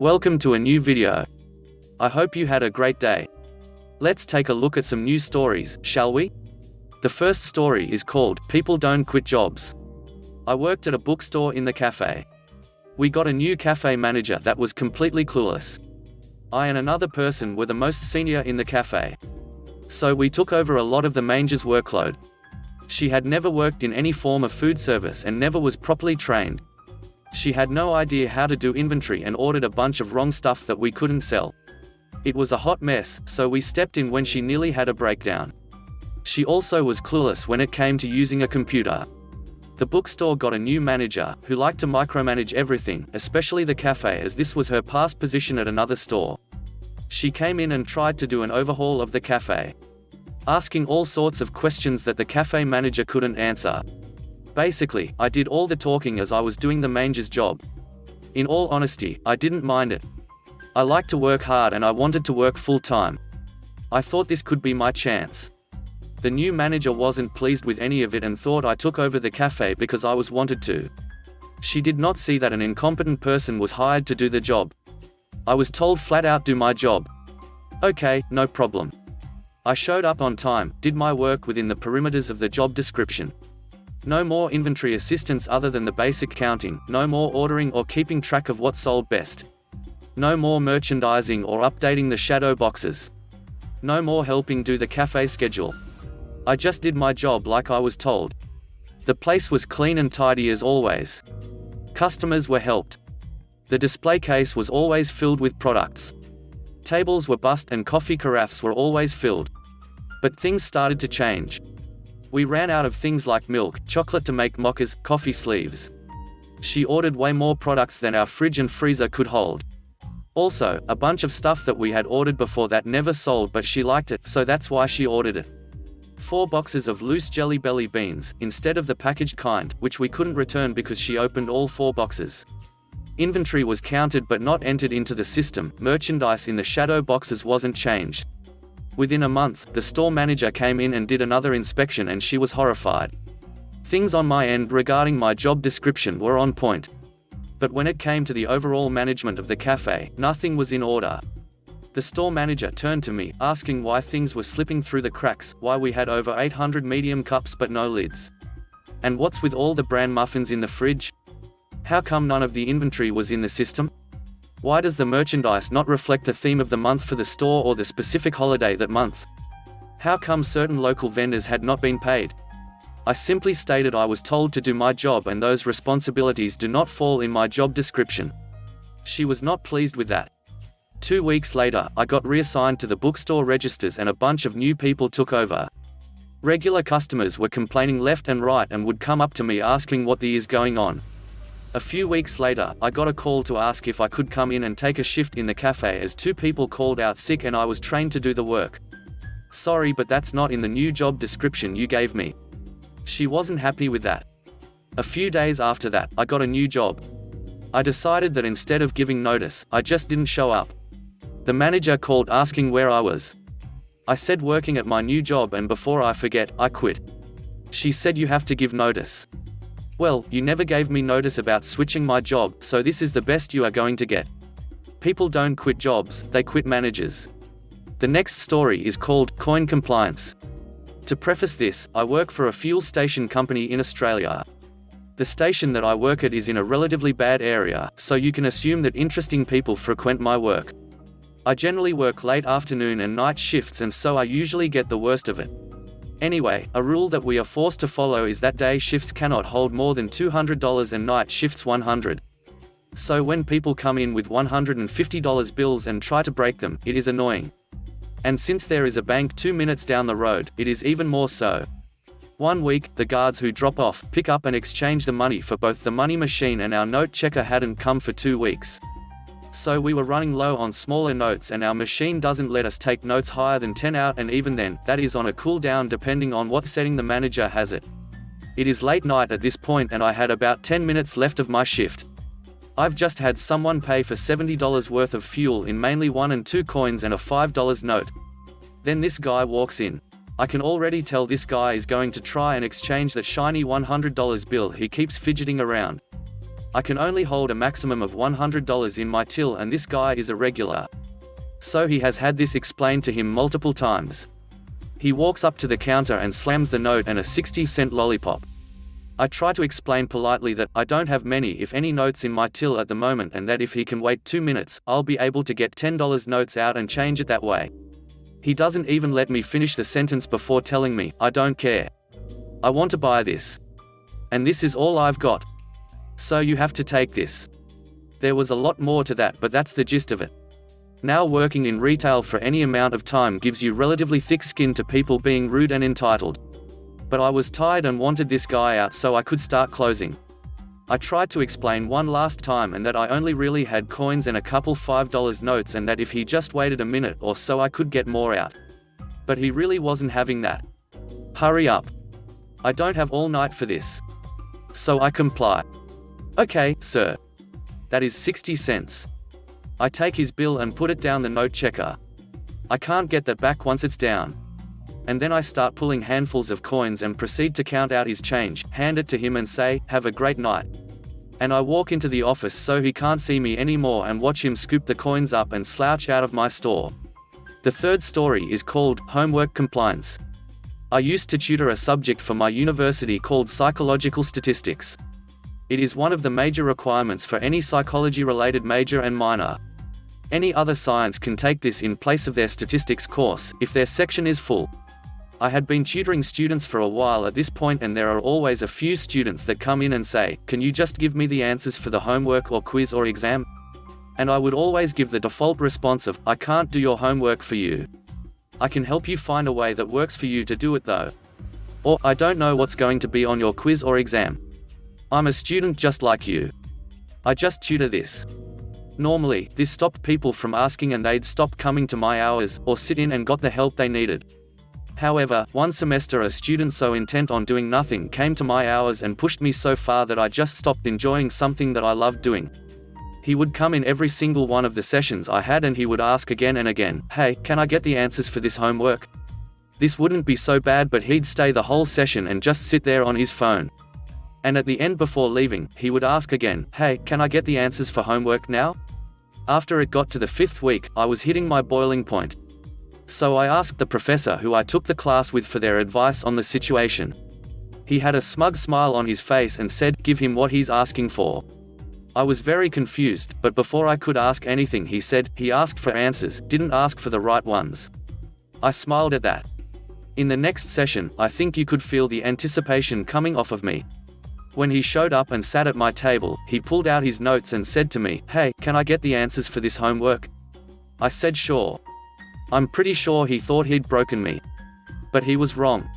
Welcome to a new video. I hope you had a great day. Let's take a look at some news stories, shall we? The first story is called People Don't Quit Jobs. I worked at a bookstore in the cafe. We got a new cafe manager that was completely clueless. I and another person were the most senior in the cafe. So we took over a lot of the manager's workload. She had never worked in any form of food service and never was properly trained. She had no idea how to do inventory and ordered a bunch of wrong stuff that we couldn't sell. It was a hot mess, so we stepped in when she nearly had a breakdown. She also was clueless when it came to using a computer. The bookstore got a new manager, who liked to micromanage everything, especially the cafe, as this was her past position at another store. She came in and tried to do an overhaul of the cafe, asking all sorts of questions that the cafe manager couldn't answer. Basically, I did all the talking as I was doing the manager's job. In all honesty, I didn't mind it. I like to work hard and I wanted to work full-time. I thought this could be my chance. The new manager wasn't pleased with any of it and thought I took over the cafe because I was wanted to. She did not see that an incompetent person was hired to do the job. I was told flat out do my job. Okay, no problem. I showed up on time, did my work within the perimeters of the job description. No more inventory assistance other than the basic counting, no more ordering or keeping track of what sold best. No more merchandising or updating the shadow boxes. No more helping do the cafe schedule. I just did my job like I was told. The place was clean and tidy as always. Customers were helped. The display case was always filled with products. Tables were bussed and coffee carafes were always filled. But things started to change. We ran out of things like milk, chocolate to make mochas, coffee sleeves. She ordered way more products than our fridge and freezer could hold. Also, a bunch of stuff that we had ordered before that never sold, but she liked it, so that's why she ordered it. 4 boxes of loose Jelly Belly beans, instead of the packaged kind, which we couldn't return because she opened all 4 boxes. Inventory was counted but not entered into the system. Merchandise in the shadow boxes wasn't changed. Within a month, the store manager came in and did another inspection and she was horrified. Things on my end regarding my job description were on point. But when it came to the overall management of the cafe, nothing was in order. The store manager turned to me, asking why things were slipping through the cracks, why we had over 800 medium cups but no lids. And what's with all the bran muffins in the fridge? How come none of the inventory was in the system? Why does the merchandise not reflect the theme of the month for the store or the specific holiday that month? How come certain local vendors had not been paid? I simply stated I was told to do my job and those responsibilities do not fall in my job description. She was not pleased with that. 2 weeks later, I got reassigned to the bookstore registers and a bunch of new people took over. Regular customers were complaining left and right and would come up to me asking what is going on. A few weeks later, I got a call to ask if I could come in and take a shift in the cafe as 2 people called out sick and I was trained to do the work. Sorry, but that's not in the new job description you gave me. She wasn't happy with that. A few days after that, I got a new job. I decided that instead of giving notice, I just didn't show up. The manager called asking where I was. I said working at my new job, and before I forget, I quit. She said you have to give notice. Well, you never gave me notice about switching my job, so this is the best you are going to get. People don't quit jobs, they quit managers. The next story is called Coin Compliance. To preface this, I work for a fuel station company in Australia. The station that I work at is in a relatively bad area, so you can assume that interesting people frequent my work. I generally work late afternoon and night shifts, and so I usually get the worst of it. Anyway, a rule that we are forced to follow is that day shifts cannot hold more than $200 and night shifts $100. So when people come in with $150 bills and try to break them, it is annoying. And since there is a bank 2 minutes down the road, it is even more so. One week, the guards who drop off, pick up and exchange the money for both the money machine and our note checker hadn't come for 2 weeks. So we were running low on smaller notes and our machine doesn't let us take notes higher than 10 out, and even then, that is on a cooldown depending on what setting the manager has it. It is late night at this point and I had about 10 minutes left of my shift. I've just had someone pay for $70 worth of fuel in mainly 1 and 2 coins and a $5 note. Then this guy walks in. I can already tell this guy is going to try and exchange that shiny $100 bill he keeps fidgeting around. I can only hold a maximum of $100 in my till, and this guy is a regular. So he has had this explained to him multiple times. He walks up to the counter and slams the note and a 60-cent lollipop. I try to explain politely that I don't have many if any notes in my till at the moment, and that if he can wait 2 minutes, I'll be able to get $10 notes out and change it that way. He doesn't even let me finish the sentence before telling me, "I don't care. I want to buy this. And this is all I've got. So you have to take this." There was a lot more to that, but that's the gist of it. Now, working in retail for any amount of time gives you relatively thick skin to people being rude and entitled. But I was tired and wanted this guy out so I could start closing. I tried to explain one last time and that I only really had coins and a couple $5 notes, and that if he just waited a minute or so I could get more out. But he really wasn't having that. "Hurry up. I don't have all night for this." So I comply. "Okay, sir. That is 60 cents. I take his bill and put it down the note checker. I can't get that back once it's down. And then I start pulling handfuls of coins and proceed to count out his change, hand it to him and say, "Have a great night." And I walk into the office so he can't see me anymore and watch him scoop the coins up and slouch out of my store. The third story is called Homework Compliance. I used to tutor a subject for my university called psychological statistics. It is one of the major requirements for any psychology-related major and minor. Any other science can take this in place of their statistics course, if their section is full. I had been tutoring students for a while at this point, and there are always a few students that come in and say, "Can you just give me the answers for the homework or quiz or exam?" And I would always give the default response of, "I can't do your homework for you. I can help you find a way that works for you to do it though." Or, "I don't know what's going to be on your quiz or exam. I'm a student just like you. I just tutor this." Normally, this stopped people from asking, and they'd stop coming to my hours, or sit in and got the help they needed. However, one semester a student so intent on doing nothing came to my hours and pushed me so far that I just stopped enjoying something that I loved doing. He would come in every single one of the sessions I had, and he would ask again and again, "Hey, can I get the answers for this homework?" This wouldn't be so bad, but he'd stay the whole session and just sit there on his phone. And at the end, before leaving, he would ask again, "Hey, can I get the answers for homework now?" After it got to the 5th week, I was hitting my boiling point. So I asked the professor who I took the class with for their advice on the situation. He had a smug smile on his face and said, "Give him what he's asking for." I was very confused, but before I could ask anything he said, "He asked for answers, didn't ask for the right ones." I smiled at that. In the next session, I think you could feel the anticipation coming off of me. When he showed up and sat at my table, he pulled out his notes and said to me, "Hey, can I get the answers for this homework?" I said sure. I'm pretty sure he thought he'd broken me. But he was wrong.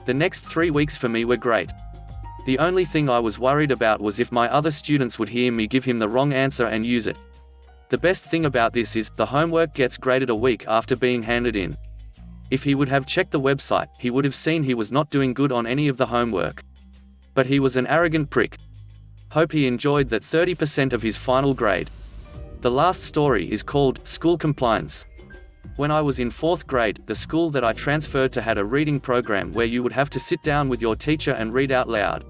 The next 3 weeks for me were great. The only thing I was worried about was if my other students would hear me give him the wrong answer and use it. The best thing about this is, the homework gets graded a week after being handed in. If he would have checked the website, he would have seen he was not doing good on any of the homework. But he was an arrogant prick. Hope he enjoyed that 30% of his final grade. The last story is called School Compliance. When I was in 4th grade, the school that I transferred to had a reading program where you would have to sit down with your teacher and read out loud.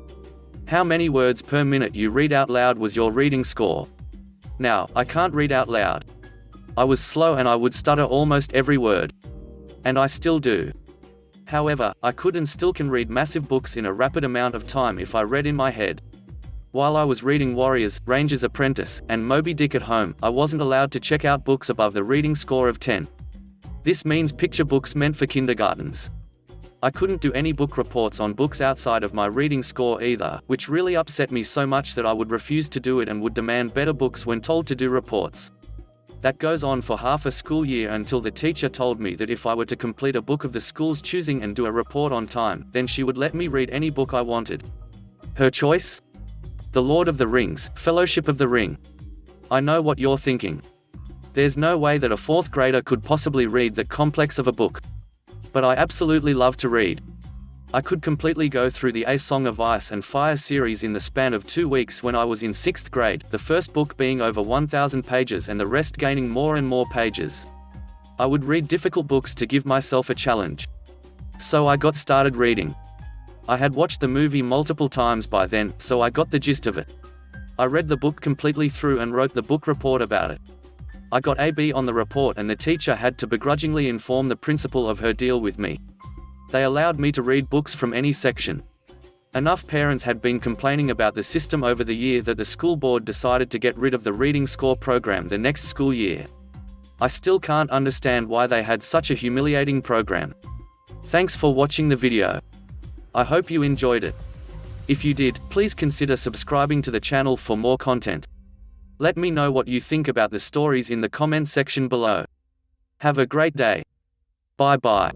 How many words per minute you read out loud was your reading score. Now, I can't read out loud. I was slow and I would stutter almost every word. And I still do. However, I could and still can read massive books in a rapid amount of time if I read in my head. While I was reading Warriors, Ranger's Apprentice, and Moby Dick at home, I wasn't allowed to check out books above the reading score of 10. This means picture books meant for kindergartens. I couldn't do any book reports on books outside of my reading score either, which really upset me so much that I would refuse to do it and would demand better books when told to do reports. That goes on for half a school year until the teacher told me that if I were to complete a book of the school's choosing and do a report on time, then she would let me read any book I wanted. Her choice? The Lord of the Rings, Fellowship of the Ring. I know what you're thinking. There's no way that a 4th grader could possibly read that complex of a book. But I absolutely love to read. I could completely go through the A Song of Ice and Fire series in the span of 2 weeks when I was in 6th grade, the first book being over 1,000 pages and the rest gaining more and more pages. I would read difficult books to give myself a challenge. So I got started reading. I had watched the movie multiple times by then, so I got the gist of it. I read the book completely through and wrote the book report about it. I got a B on the report and the teacher had to begrudgingly inform the principal of her deal with me. They allowed me to read books from any section. Enough parents had been complaining about the system over the year that the school board decided to get rid of the reading score program the next school year. I still can't understand why they had such a humiliating program. Thanks for watching the video. I hope you enjoyed it. If you did, please consider subscribing to the channel for more content. Let me know what you think about the stories in the comment section below. Have a great day. Bye bye.